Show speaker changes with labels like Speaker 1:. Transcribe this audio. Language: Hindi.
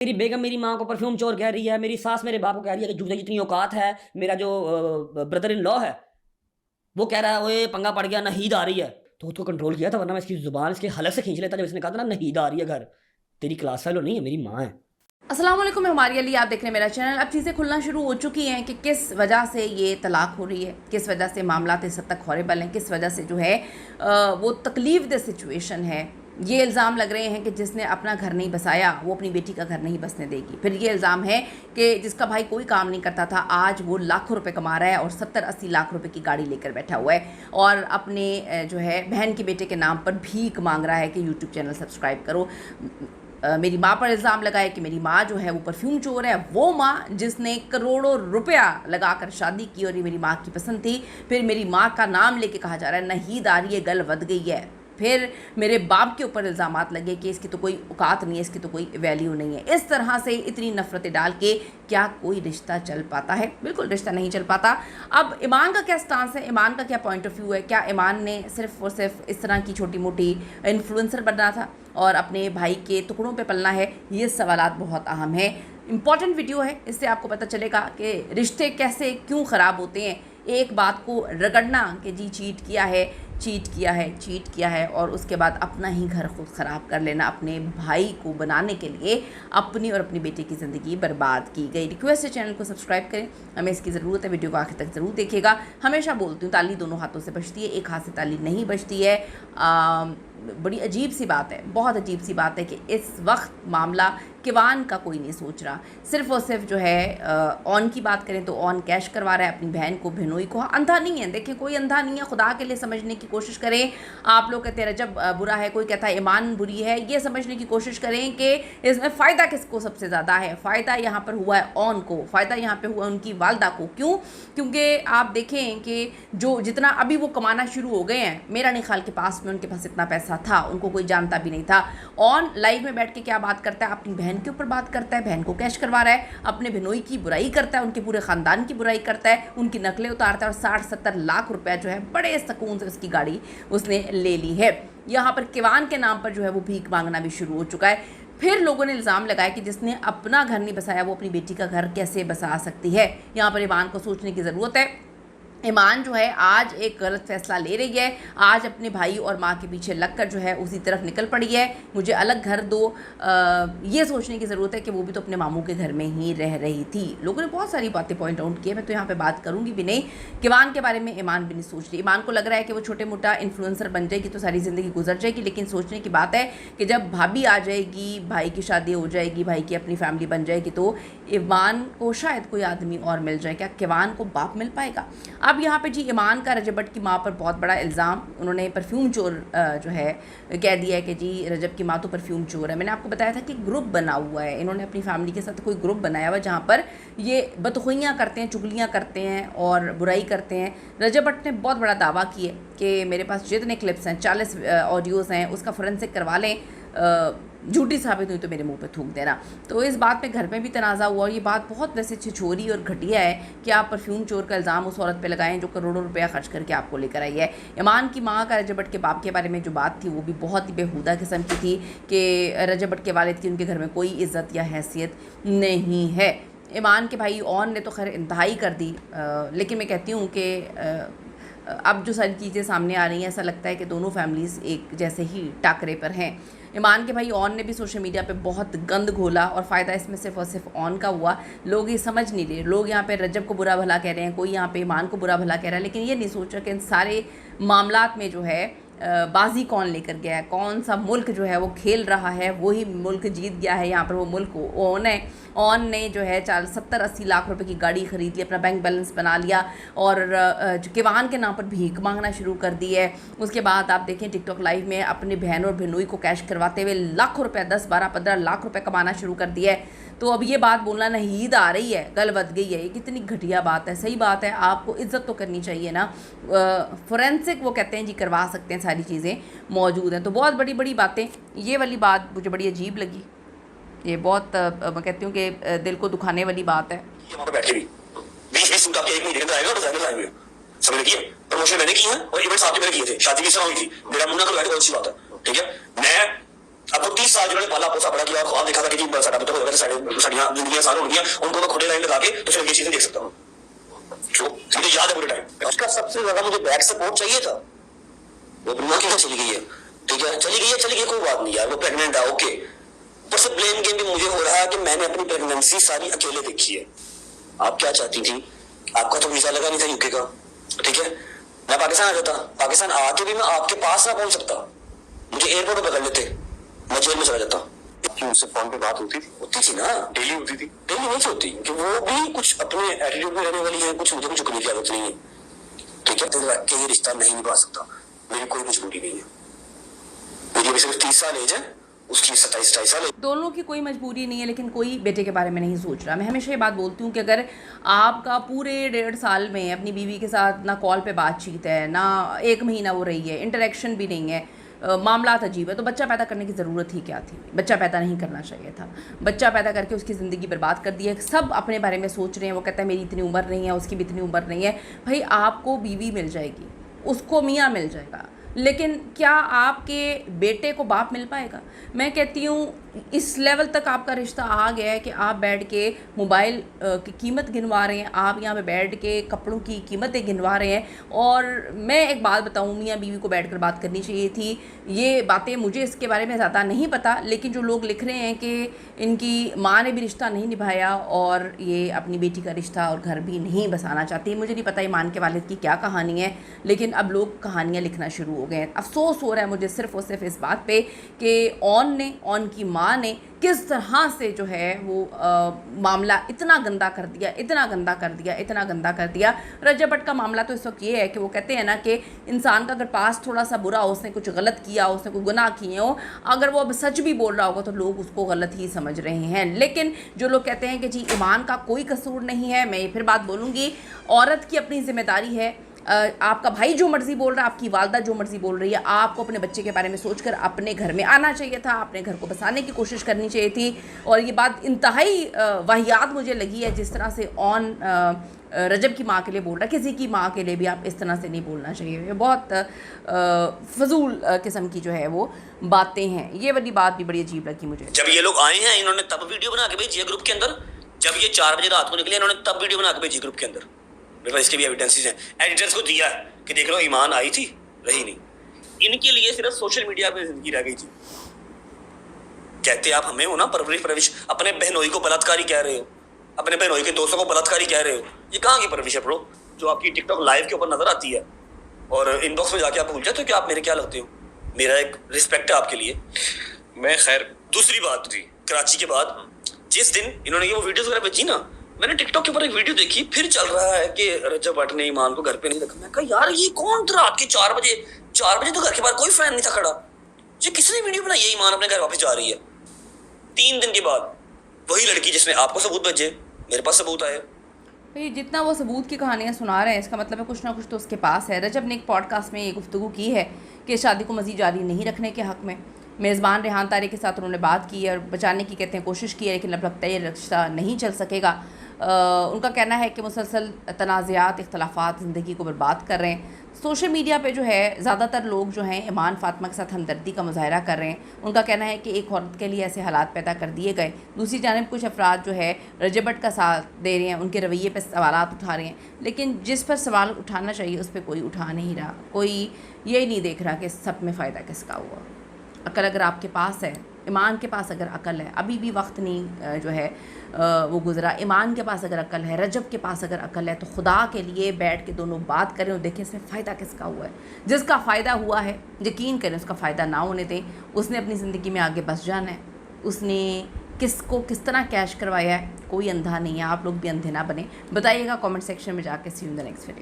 Speaker 1: मेरी बेगम मेरी माँ को परफ्यूम चोर कह रही है, मेरी सास मेरे बाप को कह रही है कि जूते जितनी औकात है। मेरा जो ब्रदर इन लॉ है वो कह रहा है ओए पंगा पड़ गया, नहीद आ रही है। तो उसको कंट्रोल किया था, वरना मैं इसकी जुबान इसके हलक से खींच लेता जब इसने कहा था ना नहीद आ रही है घर। तेरी क्लास फेलो नहीं है, मेरी माँ है।
Speaker 2: अस्सलाम वालेकुम, मैं हमारी अली, आप देख रहे हैं मेरा चैनल। अब चीज़ें खुलना शुरू हो चुकी हैं कि किस वजह से ये तलाक हो रही है, किस वजह से मामला इस हद तक हॉरेबल हैं, किस वजह से जो है वो तकलीफ दह सिचुएशन है। ये इल्ज़ाम लग रहे हैं कि जिसने अपना घर नहीं बसाया वो अपनी बेटी का घर नहीं बसने देगी। फिर ये इल्ज़ाम है कि जिसका भाई कोई काम नहीं करता था आज वो लाखों रुपए कमा रहा है और 70-80 लाख रुपए की गाड़ी लेकर बैठा हुआ है और अपने जो है बहन के बेटे के नाम पर भीख मांग रहा है कि यूट्यूब चैनल सब्सक्राइब करो। मेरी माँ पर इल्ज़ाम लगाए कि मेरी माँ जो है वो परफ्यूम चोर है। वो माँ जिसने करोड़ों रुपया लगाकर शादी की और ये मेरी माँ की पसंद थी, फिर मेरी माँ का नाम लेके कहा जा रहा है नहीद आ रही है, गल वध गई है। फिर मेरे बाप के ऊपर इल्ज़ामात लगे कि इसकी तो कोई औकात नहीं है, इसकी तो कोई वैल्यू नहीं है। इस तरह से इतनी नफ़रतें डाल के क्या कोई रिश्ता चल पाता है? बिल्कुल रिश्ता नहीं चल पाता। अब ईमान का क्या स्टांस है, ईमान का क्या पॉइंट ऑफ व्यू है? क्या ईमान ने सिर्फ़ और सिर्फ इस तरह की छोटी मोटी इन्फ्लुएंसर बनना था और अपने भाई के टुकड़ों पे पलना है? ये सवालात बहुत अहम है। इम्पॉर्टेंट वीडियो है, इससे आपको पता चलेगा कि रिश्ते कैसे क्यों ख़राब होते हैं। एक बात को रगड़ना कि जी चीट किया है, चीट किया है, चीट किया है, और उसके बाद अपना ही घर खुद ख़राब कर लेना अपने भाई को बनाने के लिए, अपनी और अपनी बेटी की ज़िंदगी बर्बाद की गई। रिक्वेस्ट है चैनल को सब्सक्राइब करें, हमें इसकी ज़रूरत है। वीडियो को आखिर तक ज़रूर देखिएगा। हमेशा बोलती हूँ ताली दोनों हाथों से बजती है, एक हाथ से ताली नहीं बजती है। बड़ी अजीब सी बात है, बहुत अजीब सी बात है कि इस वक्त मामला किवान का कोई नहीं सोच रहा। सिर्फ़ और सिर्फ जो है ऑन की बात करें तो ऑन कैश करवा रहा है अपनी बहन को, बहनोई को। अंधा नहीं है, देखिए कोई अंधा नहीं है। खुदा के लिए समझने की कोशिश करें। आप लोग कहते हैं रजब बुरा है, कोई कहता है ईमान बुरी है। ये समझने की कोशिश करें कि इसमें फ़ायदा किसको सबसे ज़्यादा है। फ़ायदा यहाँ पर हुआ है ऑन को, फ़ायदा यहाँ पर हुआ उनकी वालदा को। क्यों? क्योंकि आप देखें कि जो जितना अभी वो कमाना शुरू हो गए हैं, मेरा नहीं ख्याल के पास में उनके पास इतना पैसा था, उनको कोई जानता भी नहीं था। ऑन लाइव में बैठ के क्या बात करता है, अपनी बहन के ऊपर बात करता है, बहन को कैश करवा रहा है, अपने बहनोई की बुराई करता है, उनके पूरे ख़ानदान की बुराई करता है, उनकी नकलें उतारता है और 60-70 लाख रुपया जो है बड़े सुकून से उसकी गाड़ी उसने ले ली है। यहाँ पर किवान के नाम पर जो है वो भीख मांगना भी शुरू हो चुका है। फिर लोगों ने इल्ज़ाम लगाया कि जिसने अपना घर नहीं बसाया वो अपनी बेटी का घर कैसे बसा सकती है। यहाँ पर ईमान को सोचने की ज़रूरत है। ईमान जो है आज एक गलत फैसला ले रही है, आज अपने भाई और माँ के पीछे लगकर जो है उसी तरफ निकल पड़ी है। मुझे अलग घर दो, ये सोचने की ज़रूरत है कि वो भी तो अपने मामू के घर में ही रह रही थी। लोगों ने बहुत सारी बातें पॉइंट आउट की है, मैं तो यहाँ पे बात करूँगी भी नहीं। किवान के बारे में ईमान भी नहीं सोच रही। ईमान को लग रहा है कि वो छोटे मोटा इन्फ्लुएंसर बन जाएगी तो सारी ज़िंदगी गुजर जाएगी, लेकिन सोचने की बात है कि जब भाभी आ जाएगी, भाई की शादी हो जाएगी, भाई की अपनी फैमिली बन जाएगी, तो ईमान को शायद कोई आदमी और मिल जाए। क्या किवान को बाप मिल पाएगा? अब यहाँ पे जी ईमान का रजब भट्ट की माँ पर बहुत बड़ा इल्ज़ाम, उन्होंने परफ्यूम चोर जो है कह दिया है कि जी रजब की माँ तो परफ्यूम चोर है। मैंने आपको बताया था कि ग्रुप बना हुआ है, इन्होंने अपनी फैमिली के साथ कोई ग्रुप बनाया हुआ है जहाँ पर ये बदखुइयाँ करते हैं, चुगलियाँ करते हैं और बुराई करते हैं। रजब भट्ट ने बहुत बड़ा दावा किया कि मेरे पास जितने क्लिप्स हैं, 40 ऑडियोज़ हैं, उसका फोरेंसिक करवा लें, झूठी साबित हुई तो मेरे मुंह पे थूक देना। तो इस बात पे घर में भी तनाज़ा हुआ और ये बात बहुत वैसे छिछोरी और घटिया है कि आप परफ्यूम चोर का इल्ज़ाम उस औरत पे लगाएं जो करोड़ों रुपया खर्च करके आपको लेकर आई है। ईमान की माँ का रजब भट्ट के बाप के बारे में जो बात थी वो भी बहुत ही बेहुदा किस्म की थी कि रजब भट्ट के वालिद की उनके घर में कोई इज़्ज़त या हैसियत नहीं है। ईमान के भाई ऑन ने तो खैर इंतहाई कर दी, लेकिन मैं कहती हूँ कि अब जो सारी चीज़ें सामने आ रही हैं ऐसा लगता है कि दोनों फैमिलीज़ एक जैसे ही टाकरे पर हैं। ईमान के भाई ऑन ने भी सोशल मीडिया पे बहुत गंद घोला और फ़ायदा इसमें सिर्फ और सिर्फ ऑन का हुआ। लोग ये समझ नहीं रहे, लोग यहाँ पे रजब को बुरा भला कह रहे हैं, कोई यहाँ पे ईमान को बुरा भला कह रहा है, लेकिन ये नहीं सोच रहा कि इन सारे मामलात में जो है बाजी कौन लेकर गया है, कौन सा मुल्क जो है वो खेल रहा है, वही मुल्क जीत गया है। यहाँ पर वो मुल्क ऑन है। ऑन ने जो है 70-80 लाख रुपए की गाड़ी ख़रीद ली, अपना बैंक बैलेंस बना लिया और किवान के नाम पर भीख मांगना शुरू कर दी है। उसके बाद आप देखें टिकटॉक लाइव में अपने बहन और बहनोई को कैश करवाते हुए लाखों रुपये, 10-12-15 लाख रुपए कमाना शुरू कर दिया है। तो अब ये बात बोलना नहीद आ रही है, गल बद गई है, ये कितनी घटिया बात है। सही बात है, आपको इज्जत तो करनी चाहिए ना। फोरेंसिक वो कहते हैं जी करवा सकते हैं, सारी चीज़ें मौजूद हैं। तो बहुत बड़ी बड़ी बातें, ये वाली बात मुझे बड़ी अजीब लगी। ये बहुत मैं कहती हूँ कि दिल को दुखाने वाली बात है।
Speaker 3: वहाँ पे बैठे भी 20-20 सूट आपके एक महीने के अंदर आएगा, डिजाइनर लाए हुए समझ किए, प्रमोशन मैंने की है और इवेंट्स आपके मैंने किए थे, शादी की हुई थी, मेरा मुन्ना तो बैठे, बहुत अच्छी बात है, ठीक है। मैं अब वो 30 साल जिन्होंने पाला पोसा बड़ा किया और ख्वाब देखा था कि जी साढ़ा पुत्र होगा, साड़ियाँ जिंदगी आसान हो गई, उनको मैं खुले लाइन लगा के तो सिर्फ ये चीजें देख सकता हूँ जो मुझे याद है पूरे टाइम। उसका सबसे ज्यादा मुझे बैक सपोर्ट चाहिए था, वो अपनी माँ की चली गई है, ठीक है, चली गई कोई बात नहीं यार, वो प्रेग्नेंट है, ओके। पर से ब्लेम गेम भी मुझे हो रहा है कि मैंने अपनी प्रेगनेंसी सारी अकेले देखी है। आप क्या चाहती थी? आपका तो वीजा लगा नहीं था यूके का, ठीक है, मैं पाकिस्तान आ जाता, पाकिस्तान आके भी मैं आपके पास ना पहुंच सकता, मुझे एयरपोर्ट पर पकड़ लेते, मैं जेल में चला जाता। उससे फोन पे बात होती थी ना, डेली होती थी, डेली नहीं होती कि वो भी कुछ अपने एटीट्यूड में रहने वाली है, कुछ मुझे कुछ करने की आदत नहीं है, ठीक है, दिल रख के ये रिश्ता नहीं निभा सकता, मेरी कोई मजबूरी नहीं है, मेरी अभी सिर्फ 30 साल एज है, उसकी 27-28 साल।
Speaker 2: दोनों की कोई मजबूरी नहीं है, लेकिन कोई बेटे के बारे में नहीं सोच रहा। मैं हमेशा ये बात बोलती हूँ कि अगर आपका पूरे 1.5 साल में अपनी बीवी के साथ ना कॉल पे बातचीत है, ना 1 महीना वो रही है, इंटरेक्शन भी नहीं है, मामलात अजीब है, तो बच्चा पैदा करने की ज़रूरत ही क्या थी? बच्चा पैदा नहीं करना चाहिए था। बच्चा पैदा करके उसकी ज़िंदगी बर्बाद कर दी है। सब अपने बारे में सोच रहे हैं, वो कहता है मेरी इतनी उम्र नहीं है, उसकी भी इतनी उम्र नहीं है। भाई आपको बीवी मिल जाएगी, उसको मियाँ मिल जाएगा, लेकिन क्या आपके बेटे को बाप मिल पाएगा? मैं कहती हूँ इस लेवल तक आपका रिश्ता आ गया है कि आप बैठ के मोबाइल की कीमत गिनवा रहे हैं, आप यहाँ पे बैठ के कपड़ों की कीमतें गिनवा रहे हैं। और मैं एक बात बताऊँ, मियाँ बीवी को बैठकर बात करनी चाहिए थी। ये बातें मुझे इसके बारे में ज़्यादा नहीं पता, लेकिन जो लोग लिख रहे हैं कि इनकी माँ ने भी रिश्ता नहीं निभाया और ये अपनी बेटी का रिश्ता और घर भी नहीं बसाना चाहती, मुझे नहीं पता ईमान के वालिद की क्या कहानी है, लेकिन अब लोग कहानियाँ लिखना शुरू हो गए हैं। अफसोस हो रहा है मुझे सिर्फ और सिर्फ इस बात पे कि ऑन की माँ ने किस तरह से जो है वो मामला इतना गंदा कर दिया। रजब भट्ट का मामला तो इस वक्त ये है कि वो कहते हैं ना कि इंसान का अगर पास थोड़ा सा बुरा हो, उसने कुछ गलत किया, उसने कोई गुनाह किए हो, अगर वो अब सच भी बोल रहा होगा तो लोग उसको गलत ही समझ रहे हैं। लेकिन जो लोग कहते हैं कि जी ईमान का कोई कसूर नहीं है, मैं ये फिर बात बोलूँगी, औरत की अपनी जिम्मेदारी है। आपका भाई जो मर्ज़ी बोल रहा है, आपकी वालदा जो मर्ज़ी बोल रही है, आपको अपने बच्चे के बारे में सोचकर अपने घर में आना चाहिए था, अपने घर को बसाने की कोशिश करनी चाहिए थी। और ये बात इंतहाई वाहियात मुझे लगी है जिस तरह से रजब की माँ के लिए बोल रहा है, किसी की माँ के लिए भी आप इस तरह से नहीं बोलना चाहिए। ये बहुत फजूल किस्म की जो है वो बातें हैं। ये वाली बात भी बड़ी अजीब लगी मुझे।
Speaker 3: जब ये लोग आए हैं, इन्होंने तब वीडियो बना के भेजी है ग्रुप के अंदर, जब ये 4 बजे रात को निकले, इन्होंने तब वीडियो बना के भेजी ग्रुप के अंदर। मेरे पास इसके भी एविडेंसेस हैं, एडिटर्स को दिया है कि देख लो ईमान आई थी, रही नहीं। इनके लिए सिर्फ सोशल मीडिया पे जिंदगी रह गई थी। कहते आप हमें हो ना परवरिश, अपने बहनोई को बलात्कारी कह रहे हो, अपने बहनोई के दोस्तों को बलात्कारी कह रहे हो, ये कहाँ की परवरिश है ब्रो, जो आपकी टिकटॉक लाइव के ऊपर नजर आती है और इनबॉक्स में जाके आप भूल जाते हो कि आप मेरे क्या लगते हो। मेरा एक रिस्पेक्ट है आपके लिए। मैं खैर, दूसरी बात थी कराची के बाद, जिस दिन इन्होंने ये वो वीडियोस वगैरह भेजी ना, मैंने टिकटॉक के ऊपर एक वीडियो देखी, फिर चल रहा है कि रजब भट्ट ने ईमान को घर पे नहीं रखा। मैं कहा यार ये कौन था? रात के 4 बजे तो घर के बाहर कोई फैन नहीं था खड़ा, ये किसने वीडियो बनाई है? ईमान अपने घर वापस जा रही है। 3 दिन के बाद वही लड़की जिसने आपको सबूत भेजे, मेरे पास सबूत आए।
Speaker 2: भाई जितना वो सबूत की कहानियाँ सुना रहे हैं, इसका मतलब है कुछ ना कुछ तो उसके पास है। रजब ने एक पॉडकास्ट में ये गुफ्तगू की है कि शादी को मज़ीद जारी नहीं रखने के हक़ में मेज़बान रेहान तारी के साथ उन्होंने बात की और बचाने की कहते हैं कोशिश की है, लेकिन अब लगता है ये रिश्ता नहीं चल सकेगा। उनका कहना है कि मुसलसल तनाज़ात, इख्तलाफात ज़िंदगी को बर्बाद कर रहे हैं। सोशल मीडिया पे जो है ज़्यादातर लोग जो हैं ईमान फ़ातिमा के साथ हमदर्दी का मुज़ाहरा कर रहे हैं। उनका कहना है कि एक औरत के लिए ऐसे हालात पैदा कर दिए गए। दूसरी जानिब कुछ अफराद जो है रजब भट्ट का साथ दे रहे हैं, उनके रवैये पे सवालात उठा रहे हैं, लेकिन जिस पर सवाल उठाना चाहिए उस पर कोई उठा नहीं रहा। कोई ये नहीं देख रहा कि सब में फ़ायदा किसका हुआ। अकल अगर आपके पास है, ईमान के पास अगर अकल है, अभी भी वक्त नहीं जो है वो गुज़रा, ईमान के पास अगर अकल है, रजब के पास अगर अकल है, तो खुदा के लिए बैठ के दोनों बात करें और देखें इसमें फ़ायदा किसका हुआ है। जिसका फ़ायदा हुआ है यकीन करें उसका फ़ायदा ना होने दें। उसने अपनी ज़िंदगी में आगे बस जाना है। उसने किसको किस तरह कैश करवाया है, कोई अंधा नहीं है। आप लोग भी अंधे ना बने। बताइएगा कमेंट सेक्शन में जाके। See you in the next video.